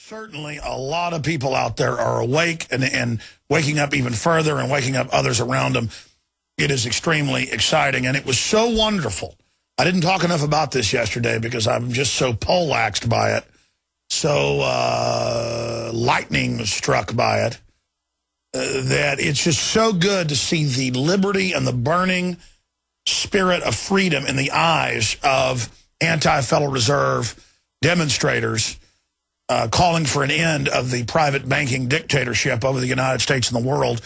Certainly a lot of people out there are awake and waking up even further and waking up others around them. It is extremely exciting, and it was so wonderful. I didn't talk enough about this yesterday because I'm just so poleaxed by it, so lightning struck by it, that it's just so good to see the liberty and the burning spirit of freedom in the eyes of anti-Federal Reserve demonstrators calling for an end of the private banking dictatorship over the United States and the world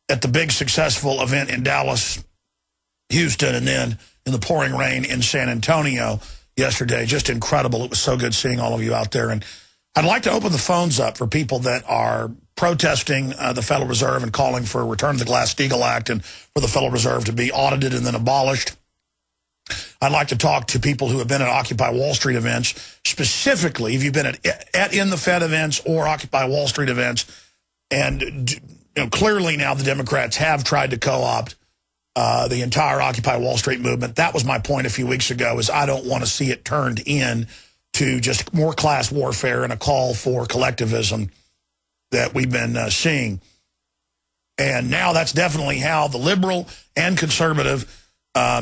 at the big successful event in Dallas, Houston, and then in the pouring rain in San Antonio yesterday. Just incredible. It was so good seeing all of you out there. And I'd like to open the phones up for people that are protesting the Federal Reserve and calling for a return to the Glass-Steagall Act and for the Federal Reserve to be audited and then abolished. I'd like to talk to people who have been at Occupy Wall Street events. Specifically, if you've been at In the Fed events or Occupy Wall Street events, and clearly now the Democrats have tried to co-opt the entire Occupy Wall Street movement. That was my point a few weeks ago, is I don't want to see it turned in to just more class warfare and a call for collectivism that we've been seeing. And now that's definitely how the liberal and conservative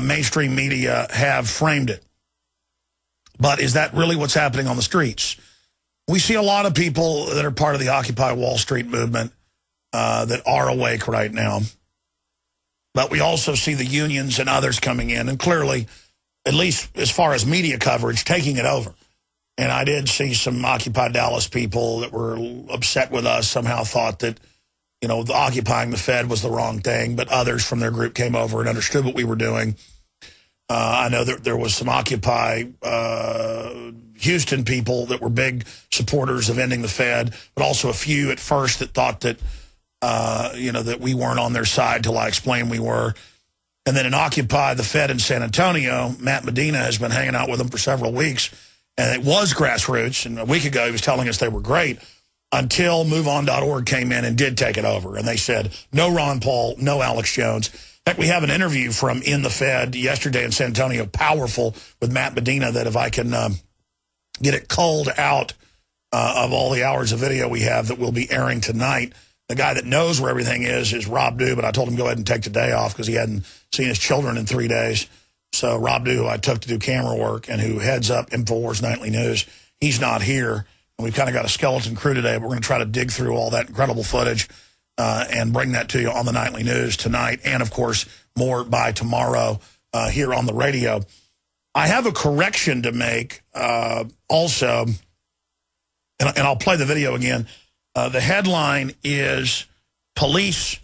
mainstream media have framed it. But is that really what's happening on the streets? We see a lot of people that are part of the Occupy Wall Street movement that are awake right now. But we also see the unions and others coming in, and clearly, at least as far as media coverage, taking it over. And I did see some Occupy Dallas people that were upset with us, somehow thought that, the occupying the Fed was the wrong thing, but others from their group came over and understood what we were doing. I know that there was some Occupy Houston people that were big supporters of ending the Fed, but also a few at first that thought that, that we weren't on their side till I explained we were. And then in Occupy the Fed in San Antonio, Matt Medina has been hanging out with them for several weeks, and it was grassroots. And a week ago, he was telling us they were great, until MoveOn.org came in and did take it over. And they said, no Ron Paul, no Alex Jones. In fact, we have an interview from In the Fed yesterday in San Antonio, powerful, with Matt Medina, that if I can get it culled out of all the hours of video we have that will be airing tonight. The guy that knows where everything is Rob Dew, but I told him go ahead and take the day off because he hadn't seen his children in 3 days. So Rob Dew, who I took to do camera work and who heads up InfoWars Nightly News, he's not here. And we've kind of got a skeleton crew today, but we're going to try to dig through all that incredible footage and bring that to you on the Nightly News tonight, and, of course, more by tomorrow here on the radio. I have a correction to make also, and I'll play the video again. The headline is, police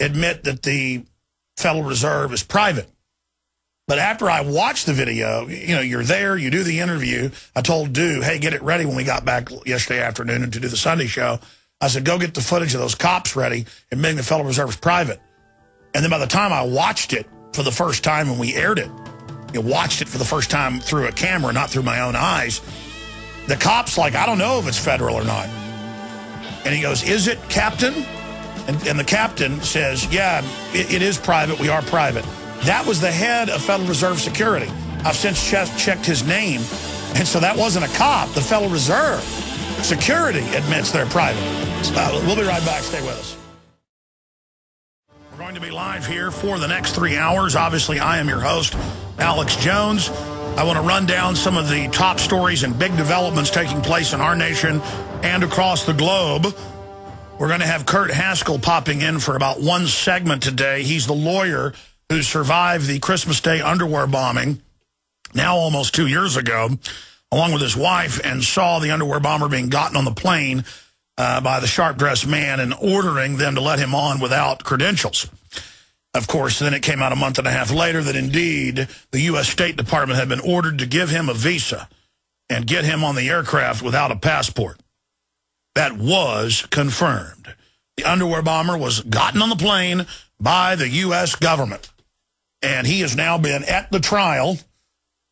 admit that the Federal Reserve is private. But after I watched the video, you're there, you do the interview. I told Dew, hey, get it ready when we got back yesterday afternoon and to do the Sunday show. I said, go get the footage of those cops ready admitting the Federal Reserve is private. And then by the time I watched it for the first time when we aired it, watched it for the first time through a camera, not through my own eyes, the cop's like, I don't know if it's federal or not. And he goes, is it, Captain? And the captain says, yeah, it is private. We are private. That was the head of Federal Reserve Security. I've since checked his name, and so that wasn't a cop. The Federal Reserve Security admits they're private. We'll be right back. Stay with us. We're going to be live here for the next 3 hours. Obviously, I am your host, Alex Jones. I want to run down some of the top stories and big developments taking place in our nation and across the globe. We're going to have Kurt Haskell popping in for about one segment today. He's the lawyer who survived the Christmas Day underwear bombing, now almost 2 years ago, along with his wife, and saw the underwear bomber being gotten on the plane by the sharp-dressed man and ordering them to let him on without credentials. Of course, then it came out a month and a half later that indeed the U.S. State Department had been ordered to give him a visa and get him on the aircraft without a passport. That was confirmed. The underwear bomber was gotten on the plane by the U.S. government. And he has now been at the trial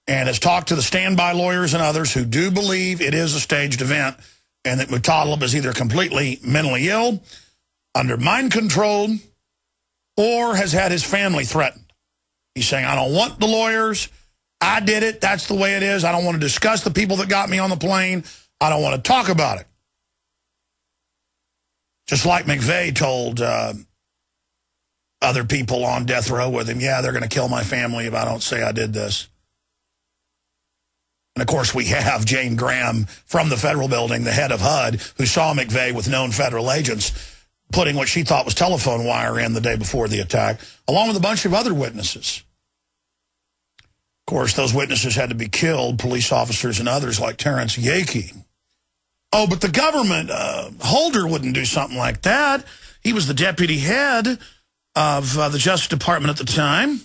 and has talked to the standby lawyers and others who do believe it is a staged event and that Muttalib is either completely mentally ill, under mind control, or has had his family threatened. He's saying, I don't want the lawyers. I did it. That's the way it is. I don't want to discuss the people that got me on the plane. I don't want to talk about it. Just like McVeigh told other people on death row with him, yeah, they're going to kill my family if I don't say I did this. And, of course, we have Jane Graham from the federal building, the head of HUD, who saw McVeigh with known federal agents putting what she thought was telephone wire in the day before the attack, along with a bunch of other witnesses. Of course, those witnesses had to be killed, police officers and others like Terrence Yakey. Oh, but the government, Holder wouldn't do something like that. He was the deputy head of the Justice Department at the time.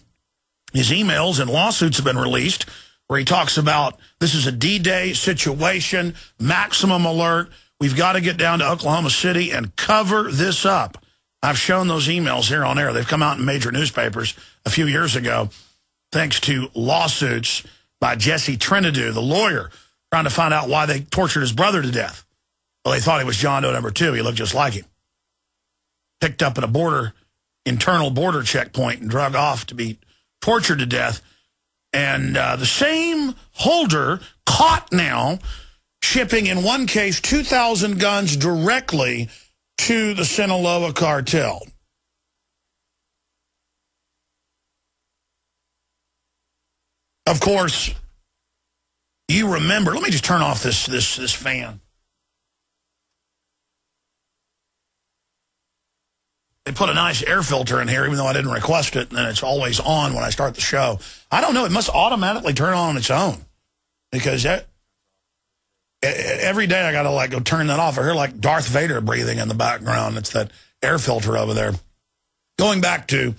His emails and lawsuits have been released where he talks about this is a D-Day situation, maximum alert. We've got to get down to Oklahoma City and cover this up. I've shown those emails here on air. They've come out in major newspapers a few years ago, thanks to lawsuits by Jesse Trinidu, the lawyer, trying to find out why they tortured his brother to death. Well, they thought he was John Doe number 2. He looked just like him. Picked up at a internal border checkpoint and drug off to be tortured to death. And the same Holder caught now shipping, in one case, 2,000 guns directly to the Sinaloa cartel. Of course, you remember, let me just turn off this fan. They put a nice air filter in here, even though I didn't request it, and then it's always on when I start the show. I don't know. It must automatically turn on its own, because every day I got to like go turn that off. I hear like Darth Vader breathing in the background. It's that air filter over there. Going back to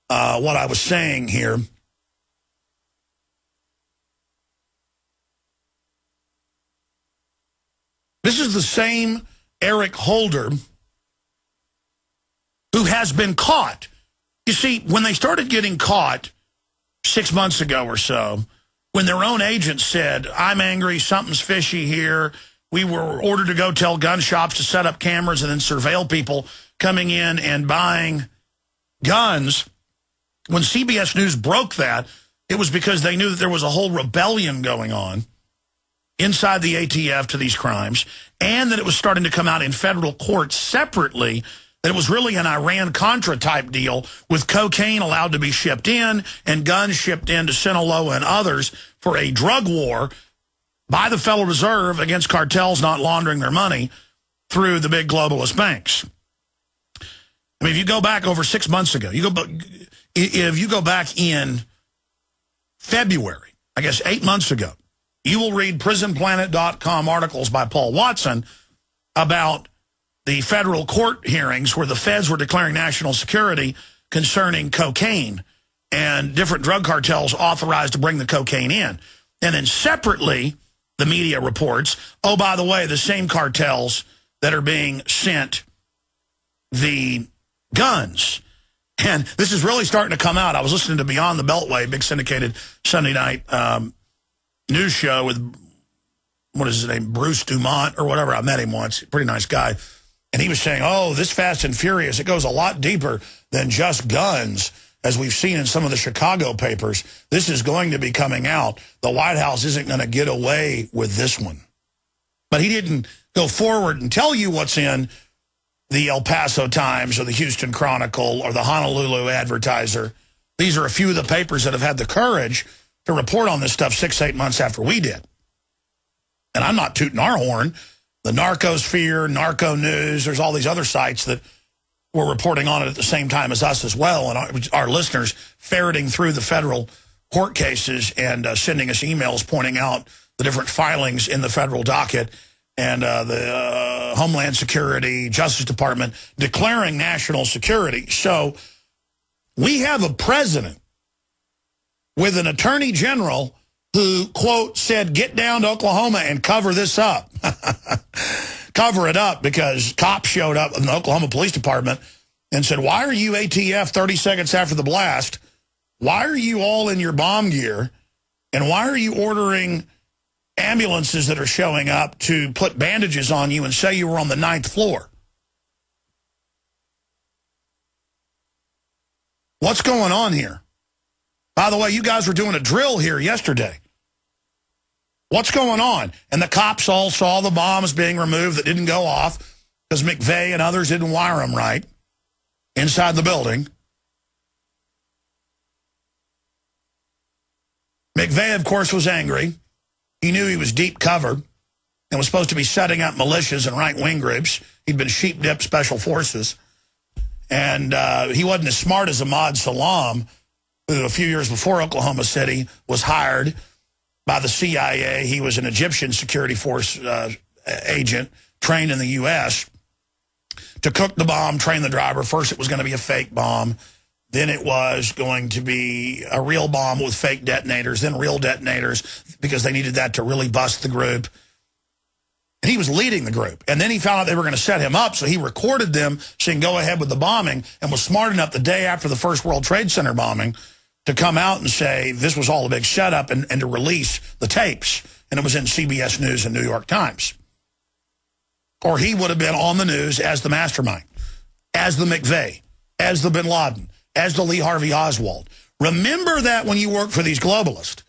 what I was saying here. This is the same Eric Holder who has been caught. You see, when they started getting caught 6 months ago or so, when their own agents said, I'm angry, something's fishy here, we were ordered to go tell gun shops to set up cameras and then surveil people coming in and buying guns. When CBS News broke that, it was because they knew that there was a whole rebellion going on inside the ATF to these crimes, and that it was starting to come out in federal court separately, that it was really an Iran-Contra type deal with cocaine allowed to be shipped in and guns shipped in to Sinaloa and others for a drug war by the Federal Reserve against cartels not laundering their money through the big globalist banks. I mean, if you go back over 6 months ago, if you go back in February, I guess 8 months ago, you will read prisonplanet.com articles by Paul Watson about the federal court hearings where the feds were declaring national security concerning cocaine and different drug cartels authorized to bring the cocaine in. And then separately, the media reports, oh, by the way, the same cartels that are being sent the guns. And this is really starting to come out. I was listening to Beyond the Beltway, big syndicated Sunday night news show with, what is his name, Bruce Dumont or whatever. I met him once. Pretty nice guy. And he was saying, oh, this Fast and Furious, it goes a lot deeper than just guns, as we've seen in some of the Chicago papers. This is going to be coming out. The White House isn't going to get away with this one. But he didn't go forward and tell you what's in the El Paso Times or the Houston Chronicle or the Honolulu Advertiser. These are a few of the papers that have had the courage to report on this stuff 6-8 months after we did. And I'm not tooting our horn. The Narcosphere, Narco News, there's all these other sites that were reporting on it at the same time as us as well, and our listeners ferreting through the federal court cases and sending us emails pointing out the different filings in the federal docket and the Homeland Security, Justice Department declaring national security. So we have a president with an attorney general who, quote, said, get down to Oklahoma and cover this up. Cover it up, because cops showed up in the Oklahoma Police Department and said, why are you ATF 30 seconds after the blast? Why are you all in your bomb gear? And why are you ordering ambulances that are showing up to put bandages on you and say you were on the 9th floor? What's going on here? By the way, you guys were doing a drill here yesterday. What's going on? And the cops all saw the bombs being removed that didn't go off. because McVeigh and others didn't wire them right inside the building. McVeigh, of course, was angry. He knew he was deep cover and was supposed to be setting up militias and right-wing groups. He'd been sheep-dipped special forces. And he wasn't as smart as Ahmad Salam, who a few years before Oklahoma City was hired by the CIA. He was an Egyptian security force agent trained in the U.S. to cook the bomb, train the driver. First, it was going to be a fake bomb. Then it was going to be a real bomb with fake detonators, then real detonators, because they needed that to really bust the group. And he was leading the group. And then he found out they were going to set him up, so he recorded them so he can go ahead with the bombing, and was smart enough the day after the first World Trade Center bombing to come out and say this was all a big setup and to release the tapes. And it was in CBS News and New York Times. Or he would have been on the news as the mastermind, as the McVeigh, as the bin Laden, as the Lee Harvey Oswald. Remember that when you work for these globalists.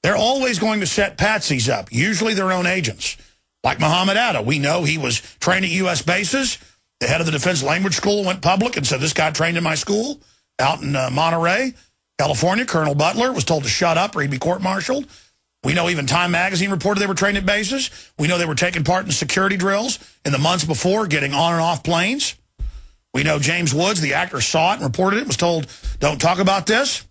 They're always going to set patsies up, usually their own agents. Like Muhammad Atta. We know he was trained at U.S. bases. The head of the Defense Language School went public and said, this guy trained in my school out in Monterey, California. Colonel Butler was told to shut up or he'd be court-martialed. We know even Time Magazine reported they were trained at bases. We know they were taking part in security drills in the months before, getting on and off planes. We know James Woods, the actor, saw it and reported it, was told, don't talk about this.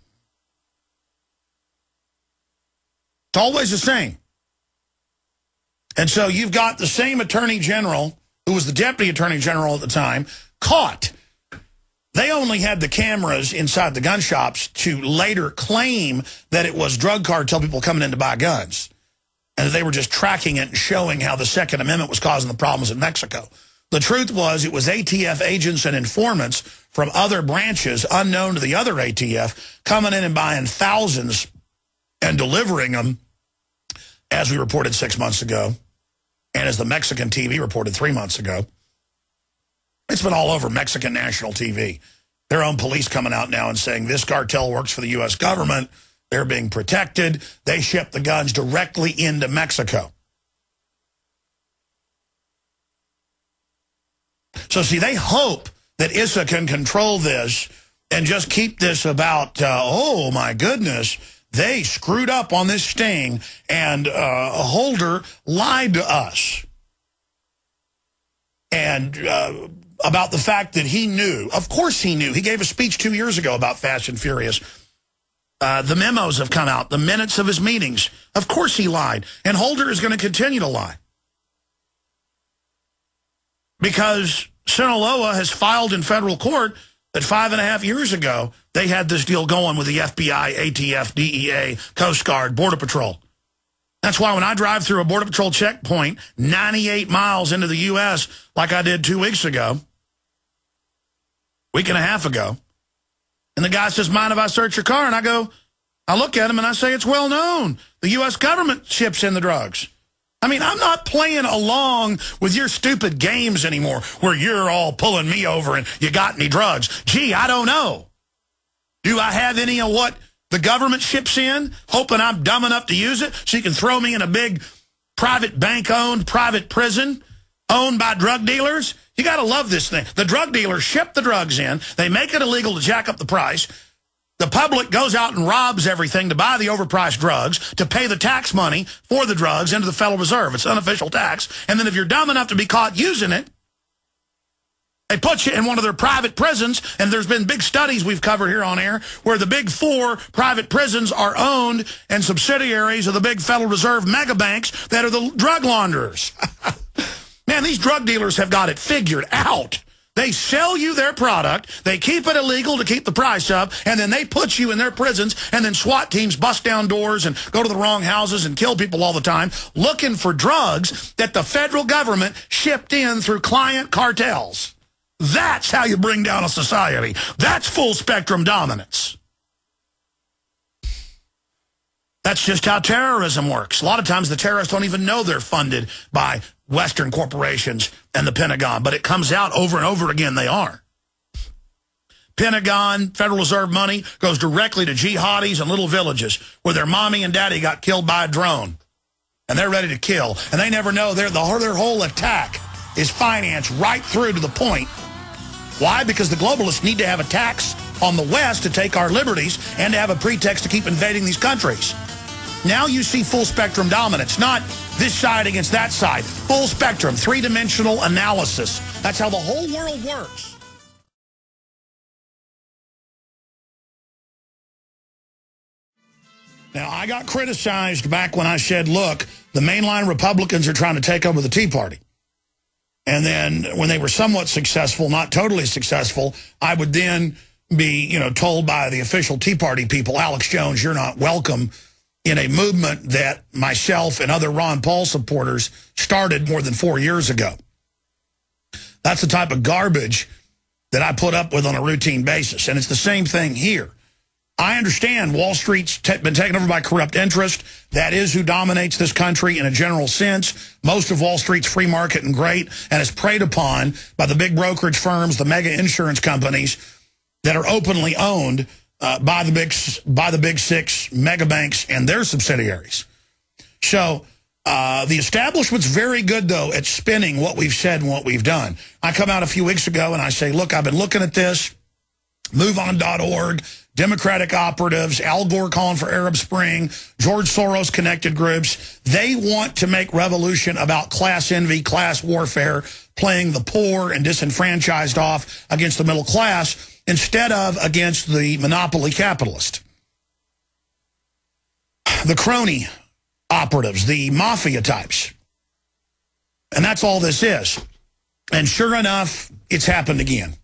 It's always the same. And so you've got the same attorney general, who was the deputy attorney general at the time, caught. They only had the cameras inside the gun shops to later claim that it was drug cartel people coming in to buy guns. And that they were just tracking it and showing how the Second Amendment was causing the problems in Mexico. The truth was it was ATF agents and informants from other branches, unknown to the other ATF, coming in and buying thousands and delivering them, as we reported 6 months ago, and as the Mexican TV reported 3 months ago. It's been all over Mexican national TV. Their own police coming out now and saying this cartel works for the U.S. government. They're being protected. They ship the guns directly into Mexico. So, see, they hope that Issa can control this and just keep this about, oh, my goodness, they screwed up on this sting, and Holder lied to us. And about the fact that he knew. Of course he knew. He gave a speech 2 years ago about Fast and Furious. The memos have come out, the minutes of his meetings. Of course he lied. And Holder is going to continue to lie. Because Sinaloa has filed in federal court that 5.5 years ago, they had this deal going with the FBI, ATF, DEA, Coast Guard, Border Patrol. That's why when I drive through a Border Patrol checkpoint 98 miles into the U.S., like I did 2 weeks ago, week and a half ago, and the guy says, mind if I search your car? And I look at him and I say, it's well known. The U.S. government ships in the drugs. I mean, I'm not playing along with your stupid games anymore where you're all pulling me over and you got any drugs. Gee, I don't know. Do I have any of what the government ships in, hoping I'm dumb enough to use it so you can throw me in a big private bank-owned private prison owned by drug dealers? You got to love this thing. The drug dealers ship the drugs in. They make it illegal to jack up the price. The public goes out and robs everything to buy the overpriced drugs, to pay the tax money for the drugs into the Federal Reserve. It's unofficial tax. And then if you're dumb enough to be caught using it, they put you in one of their private prisons. And there's been big studies we've covered here on air where the big 4 private prisons are owned and subsidiaries of the big Federal Reserve mega banks that are the drug launderers. Man, these drug dealers have got it figured out. They sell you their product, they keep it illegal to keep the price up, and then they put you in their prisons, and then SWAT teams bust down doors and go to the wrong houses and kill people all the time, looking for drugs that the federal government shipped in through client cartels. That's how you bring down a society. That's full-spectrum dominance. That's just how terrorism works. A lot of times the terrorists don't even know they're funded by Western corporations and the Pentagon, but it comes out over and over again they are. Pentagon, Federal Reserve money goes directly to jihadis and little villages where their mommy and daddy got killed by a drone. And they're ready to kill. And they never know their whole attack is financed right through to the point. Why? Because the globalists need to have a tax on the West to take our liberties and to have a pretext to keep invading these countries. Now you see full spectrum dominance, not this side against that side. Full spectrum, three-dimensional analysis. That's how the whole world works. Now, I got criticized back when I said, look, the mainline Republicans are trying to take over the Tea Party. And then when they were somewhat successful, not totally successful, I would then be, told by the official Tea Party people, Alex Jones, you're not welcome in a movement that myself and other Ron Paul supporters started more than 4 years ago. That's the type of garbage that I put up with on a routine basis. And it's the same thing here. I understand Wall Street's been taken over by corrupt interest. That is who dominates this country in a general sense. Most of Wall Street's free market and great, and is preyed upon by the big brokerage firms, the mega insurance companies that are openly owned by the big six mega banks and their subsidiaries. So the establishment's very good, though, at spinning what we've said and what we've done. I come out a few weeks ago and I say, look, I've been looking at this. MoveOn.org, Democratic operatives, Al Gore calling for Arab Spring, George Soros connected groups. They want to make revolution about class envy, class warfare, playing the poor and disenfranchised off against the middle class instead of against the monopoly capitalist. The crony operatives, the mafia types. And that's all this is. And sure enough, it's happened again.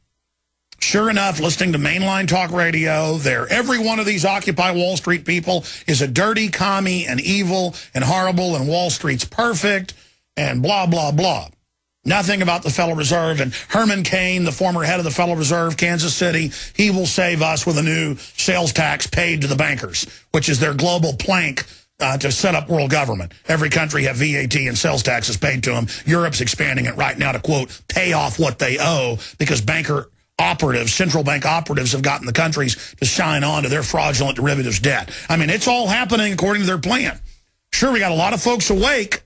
Sure enough, listening to mainline talk radio, every one of these Occupy Wall Street people is a dirty commie and evil and horrible, and Wall Street's perfect and blah, blah, blah. Nothing about the Federal Reserve. And Herman Cain, the former head of the Federal Reserve, Kansas City, he will save us with a new sales tax paid to the bankers, which is their global plank to set up world government. Every country have VAT and sales taxes paid to them. Europe's expanding it right now to, quote, pay off what they owe because banker operatives, central bank operatives have gotten the countries to sign on to their fraudulent derivatives debt. I mean, it's all happening according to their plan. Sure, we got a lot of folks awake,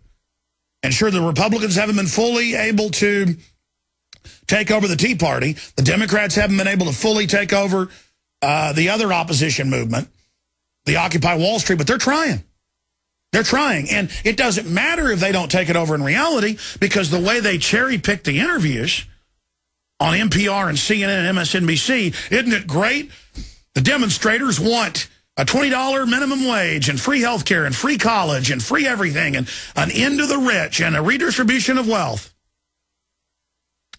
and sure, the Republicans haven't been fully able to take over the Tea Party. The Democrats haven't been able to fully take over the other opposition movement, the Occupy Wall Street, but they're trying. They're trying, and it doesn't matter if they don't take it over in reality because the way they cherry-pick the interviews on NPR and CNN and MSNBC, isn't it great? The demonstrators want a $20 minimum wage and free health care and free college and free everything and an end to the rich and a redistribution of wealth.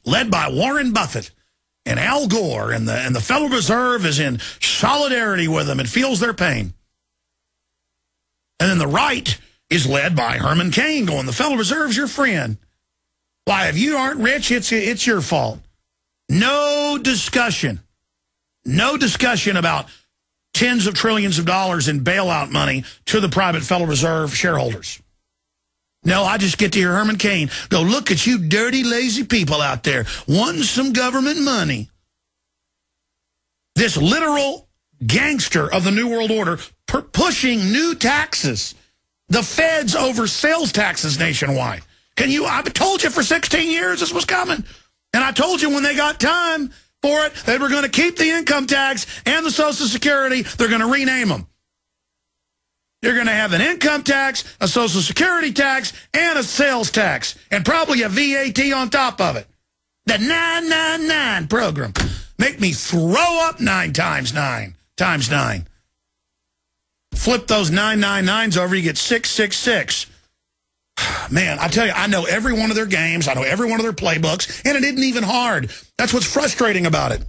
Led by Warren Buffett and Al Gore, and the Federal Reserve is in solidarity with them and feels their pain. And then the right is led by Herman Cain going, the Federal Reserve's your friend. Why, if you aren't rich, it's your fault. No discussion about tens of trillions of dollars in bailout money to the private Federal Reserve shareholders. No, I just get to hear Herman Cain go, look at you dirty, lazy people out there wanting some government money. This literal gangster of the New World Order pushing new taxes. The feds over sales taxes nationwide. I've told you for 16 years this was coming. And I told you when they got time for it, they were going to keep the income tax and the Social Security. They're going to rename them. You're going to have an income tax, a Social Security tax, and a sales tax, and probably a VAT on top of it. The 999 program. Make me throw up 9 times 9 times 9. Flip those 999s over, you get 666. Man, I tell you, I know every one of their games. I know every one of their playbooks, and it isn't even hard. That's what's frustrating about it.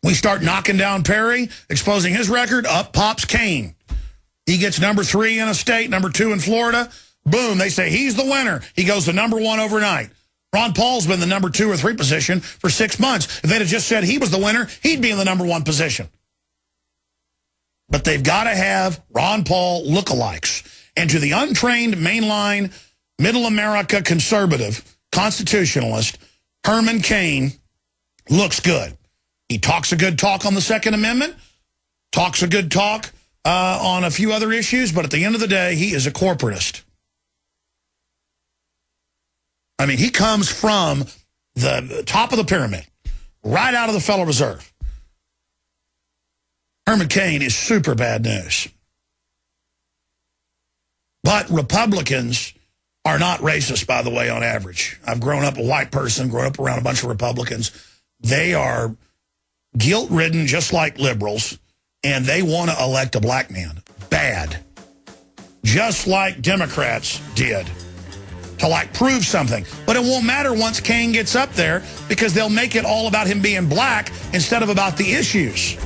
We start knocking down Perry, exposing his record, up pops Cain. He gets number 3 in a state, number 2 in Florida. Boom, they say he's the winner. He goes to number 1 overnight. Ron Paul's been the number 2 or 3 position for 6 months. If they'd have just said he was the winner, he'd be in the number 1 position. But they've got to have Ron Paul lookalikes. And to the untrained, mainline, middle America conservative, constitutionalist, Herman Cain looks good. He talks a good talk on the Second Amendment, talks a good talk on a few other issues, but at the end of the day, he is a corporatist. I mean, he comes from the top of the pyramid, right out of the Federal Reserve. Herman Cain is super bad news. But Republicans are not racist, by the way, on average. I've grown up a white person, grown up around a bunch of Republicans. They are guilt-ridden just like liberals, and they want to elect a black man. Bad. Just like Democrats did. To, like, prove something. But it won't matter once Cain gets up there because they'll make it all about him being black instead of about the issues.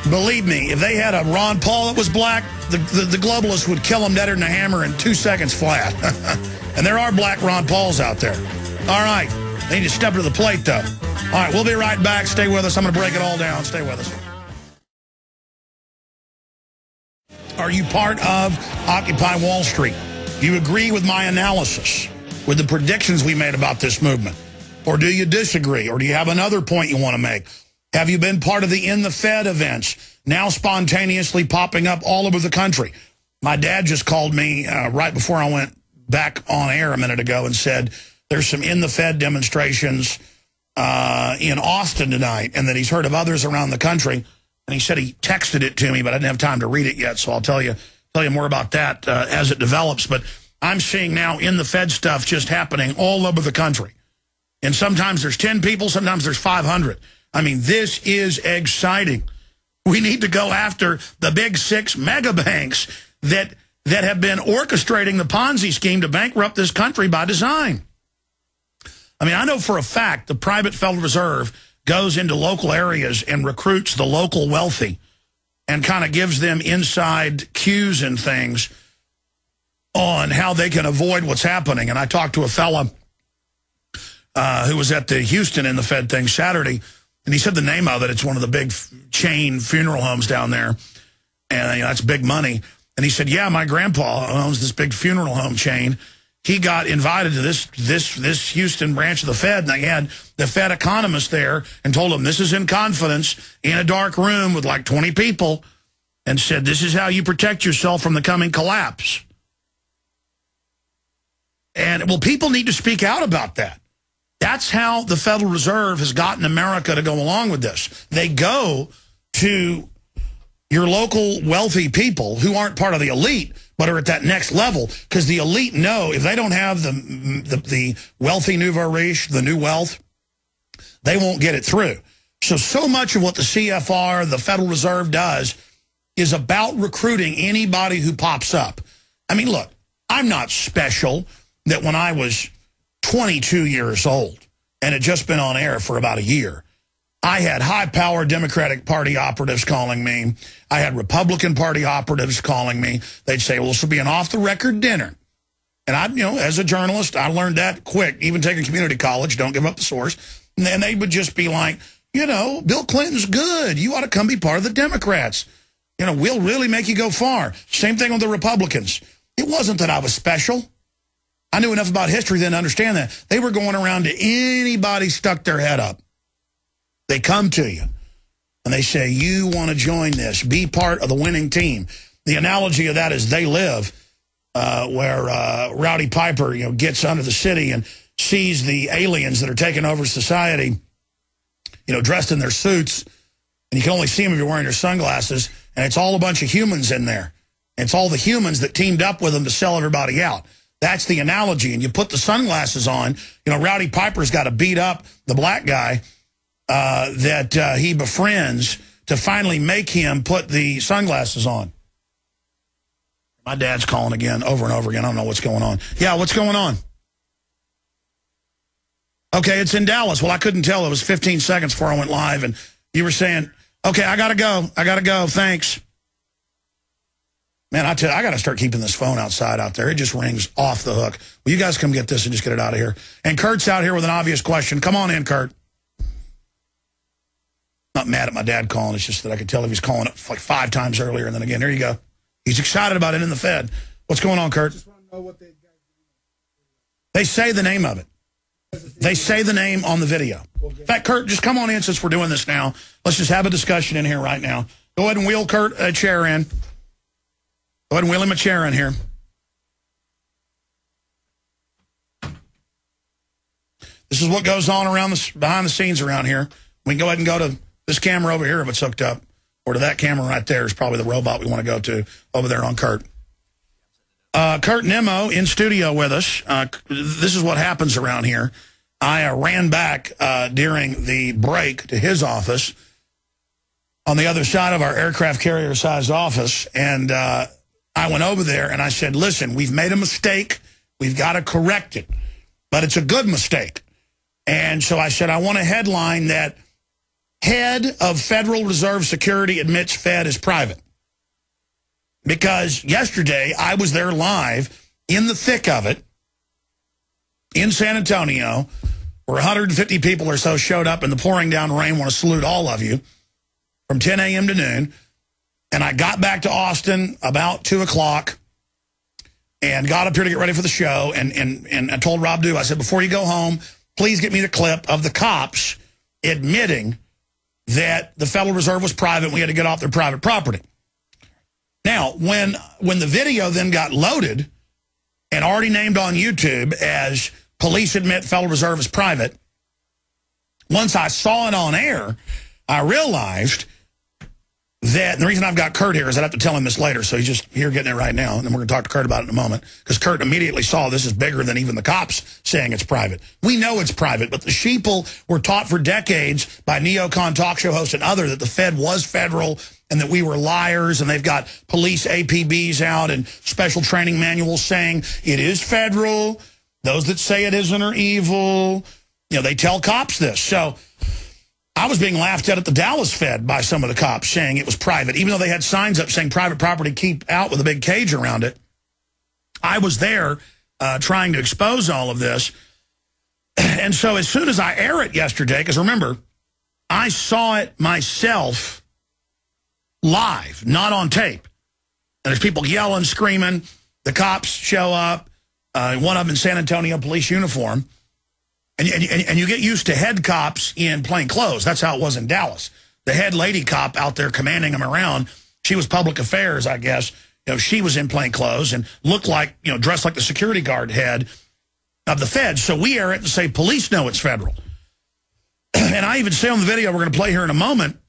Believe me, if they had a Ron Paul that was black, the globalists would kill him deader than a hammer in 2 seconds flat. And there are black Ron Pauls out there. All right. They need to step to the plate, though. All right, we'll be right back. Stay with us. I'm going to break it all down. Stay with us. Are you part of Occupy Wall Street? Do you agree with my analysis, with the predictions we made about this movement? Or do you disagree? Or do you have another point you want to make? Have you been part of the In the Fed events, now spontaneously popping up all over the country? My dad just called me right before I went back on air a minute ago and said there's some In the Fed demonstrations in Austin tonight, and that he's heard of others around the country. And he said he texted it to me, but I didn't have time to read it yet, so I'll tell you more about that as it develops. But I'm seeing now In the Fed stuff just happening all over the country. And sometimes there's 10 people, sometimes there's 500. I mean, this is exciting. We need to go after the big 6 mega banks that have been orchestrating the Ponzi scheme to bankrupt this country by design. I mean, I know for a fact the private Federal Reserve goes into local areas and recruits the local wealthy and kind of gives them inside cues and things on how they can avoid what's happening. And I talked to a fella who was at the Houston In the Fed thing Saturday, and he said the name of it. It's one of the big chain funeral homes down there, and that's big money. And he said, yeah, my grandpa owns this big funeral home chain. He got invited to this Houston branch of the Fed, and they had the Fed economist there and told him this is in confidence in a dark room with like 20 people, and said this is how you protect yourself from the coming collapse. And, well, people need to speak out about that. That's how the Federal Reserve has gotten America to go along with this. They go to your local wealthy people who aren't part of the elite, but are at that next level, because the elite know if they don't have the wealthy nouveau riche, the new wealth, they won't get it through. So much of what the CFR, the Federal Reserve, does is about recruiting anybody who pops up. I mean, look, I'm not special that when I was 22 years old and had just been on air for about a year, I had high-powered Democratic Party operatives calling me. I had Republican Party operatives calling me. They'd say, well, this will be an off-the-record dinner. And I, as a journalist, I learned that quick. Even taking community college, don't give up the source. And then they would just be like, Bill Clinton's good. You ought to come be part of the Democrats. We'll really make you go far. Same thing with the Republicans. It wasn't that I was special. I knew enough about history then to understand that. They were going around to anybody stuck their head up. They come to you, and they say, you want to join this. Be part of the winning team. The analogy of that is They Live, where Rowdy Piper gets under the city and sees the aliens that are taking over society, dressed in their suits, and you can only see them if you're wearing your sunglasses, and it's all a bunch of humans in there. And it's all the humans that teamed up with them to sell everybody out. That's the analogy. And you put the sunglasses on. Rowdy Piper's got to beat up the black guy that he befriends to finally make him put the sunglasses on. My dad's calling again, over and over again. I don't know what's going on. Yeah, what's going on? Okay, it's in Dallas. Well, I couldn't tell. It was 15 seconds before I went live, and you were saying, okay, I got to go. I got to go. Thanks. Man, I tell you, I got to start keeping this phone outside out there. It just rings off the hook. Will you guys come get this and just get it out of here? And Kurt's out here with an obvious question. Come on in, Kurt. Not mad at my dad calling. It's just that I could tell if he's calling it like 5 times earlier. And then again, here you go. He's excited about it in the Fed. What's going on, Kurt? Just want to know what they say the name of it. They say the name on the video. In fact, Kurt, just come on in since we're doing this now. Let's just have a discussion in here right now. Go ahead and wheel Kurt a chair in. Go ahead and wheel him a chair in here. This is what goes on around behind the scenes around here. We can go ahead and go to this camera over here if it's hooked up, or to that camera right there is probably the robot we want to go to over there on Kurt. Kurt Nimmo in studio with us. This is what happens around here. I ran back during the break to his office on the other side of our aircraft carrier-sized office, and I went over there and I said, listen, we've made a mistake. We've got to correct it, but it's a good mistake. And so I said, I want a headline that head of Federal Reserve Security admits Fed is private. Because yesterday I was there live in the thick of it in San Antonio, where 150 people or so showed up in the pouring down rain. Want to salute all of you from 10 a.m. to noon. And I got back to Austin about 2 o'clock and got up here to get ready for the show. And I told Rob Dew, I said, before you go home, please get me the clip of the cops admitting that the Federal Reserve was private and we had to get off their private property. Now, when the video then got loaded and already named on YouTube as police admit Federal Reserve is private, once I saw it on air, I realized that, and the reason I've got Kurt here is I'd have to tell him this later, so he's just here getting it right now, and then we're going to talk to Kurt about it in a moment, because Kurt immediately saw this is bigger than even the cops saying it's private. We know it's private, but the sheeple were taught for decades by neocon talk show hosts and others that the Fed was federal and that we were liars, and they've got police APBs out and special training manuals saying it is federal. Those that say it isn't are evil. You know, they tell cops this. So I was being laughed at the Dallas Fed by some of the cops saying it was private, even though they had signs up saying private property, keep out, with a big cage around it. I was there trying to expose all of this. And so as soon as I air it yesterday, because remember, I saw it myself live, not on tape. And there's people yelling, screaming. The cops show up, one of them in San Antonio police uniform. And you get used to head cops in plain clothes. That's how it was in Dallas. The head lady cop out there commanding them around, she was public affairs, I guess. You know, she was in plain clothes and looked like, you know, dressed like the security guard head of the Fed. So we air it and say, police know it's federal. And I even say on the video we're going to play here in a moment,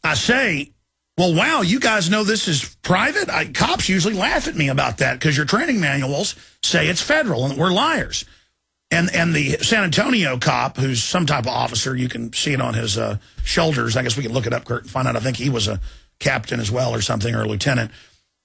I say, well, wow, you guys know this is private? Cops usually laugh at me about that because your training manuals say it's federal and we're liars. And the San Antonio cop, who's some type of officer, you can see it on his shoulders. I guess we can look it up, Kurt, and find out. I think he was a captain as well or something, or a lieutenant.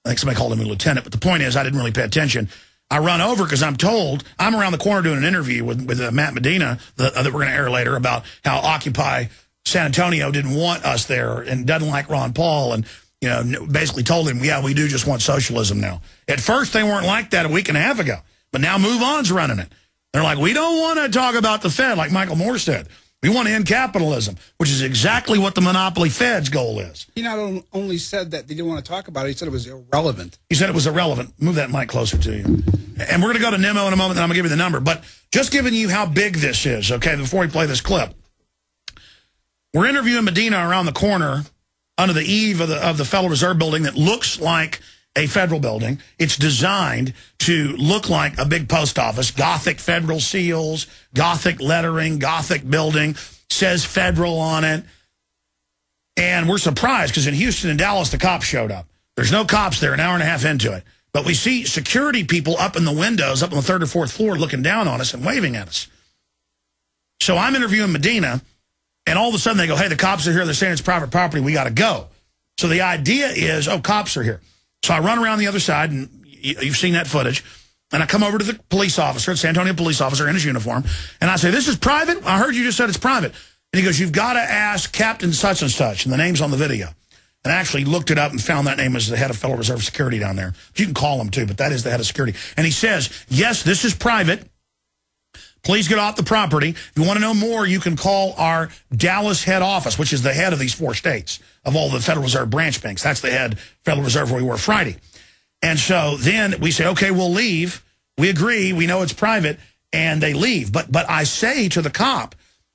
I think somebody called him a lieutenant. But the point is, I didn't really pay attention. I run over because I'm told, I'm around the corner doing an interview with Matt Medina that we're going to air later about how Occupy San Antonio didn't want us there and doesn't like Ron Paul, and you know, basically told him, yeah, we do just want socialism now. At first, they weren't like that a week and a half ago, but now Move On's running it. They're like, we don't want to talk about the Fed, like Michael Moore said. We want to end capitalism, which is exactly what the monopoly Fed's goal is. He not only said that they didn't want to talk about it, he said it was irrelevant. He said it was irrelevant. Move that mic closer to you. And we're going to go to Nimmo in a moment, and I'm going to give you the number. But just giving you how big this is, okay, before we play this clip. We're interviewing Medina around the corner under the eave of the Federal Reserve building that looks like a federal building. It's designed to look like a big post office. Gothic federal seals, Gothic lettering, Gothic building, says federal on it. And we're surprised because in Houston and Dallas, the cops showed up. There's no cops there an hour and a half into it. But we see security people up in the windows, up on the 3rd or 4th floor, looking down on us and waving at us. So I'm interviewing Medina, and all of a sudden they go, hey, the cops are here. They're saying it's private property. We got to go. So the idea is, oh, cops are here. So I run around the other side, and you've seen that footage, and I come over to the police officer, the San Antonio police officer in his uniform, and I say, this is private? I heard you just said it's private. And he goes, you've got to ask Captain such and such, and the name's on the video. And I actually looked it up and found that name as the head of Federal Reserve Security down there. You can call him, too, but that is the head of security. And he says, yes, this is private. Please get off the property. If you want to know more, you can call our Dallas head office, which is the head of these 4 states, of all the Federal Reserve branch banks. That's the head Federal Reserve where we were Friday. And so then we say, okay, we'll leave. We agree. We know it's private. And they leave. But I say to the cop,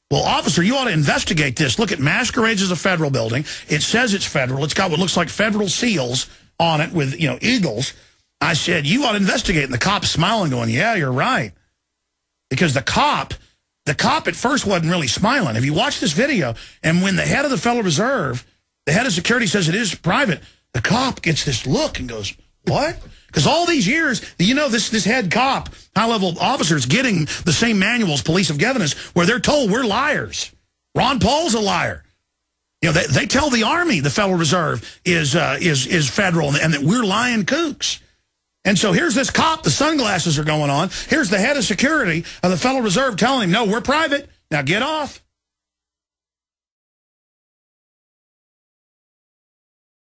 well, officer, you ought to investigate this. Look, it masquerades as a federal building. It says it's federal. It's got what looks like federal seals on it with, you know, eagles. I said, you ought to investigate. And the cop's smiling, going, yeah, you're right. Because the cop the cop at first wasn't really smiling. If you watch this video, and when the head of the Federal Reserve, the head of security says it is private, the cop gets this look and goes, what? Because all these years, you know, this head cop, high-level officers getting the same manuals police have given us where they're told we're liars. Ron Paul's a liar. You know, they tell the Army the Federal Reserve is federal and that we're lying kooks. And so here's this cop, the sunglasses are going on. Here's the head of security of the Federal Reserve telling him, no, we're private. Now get off.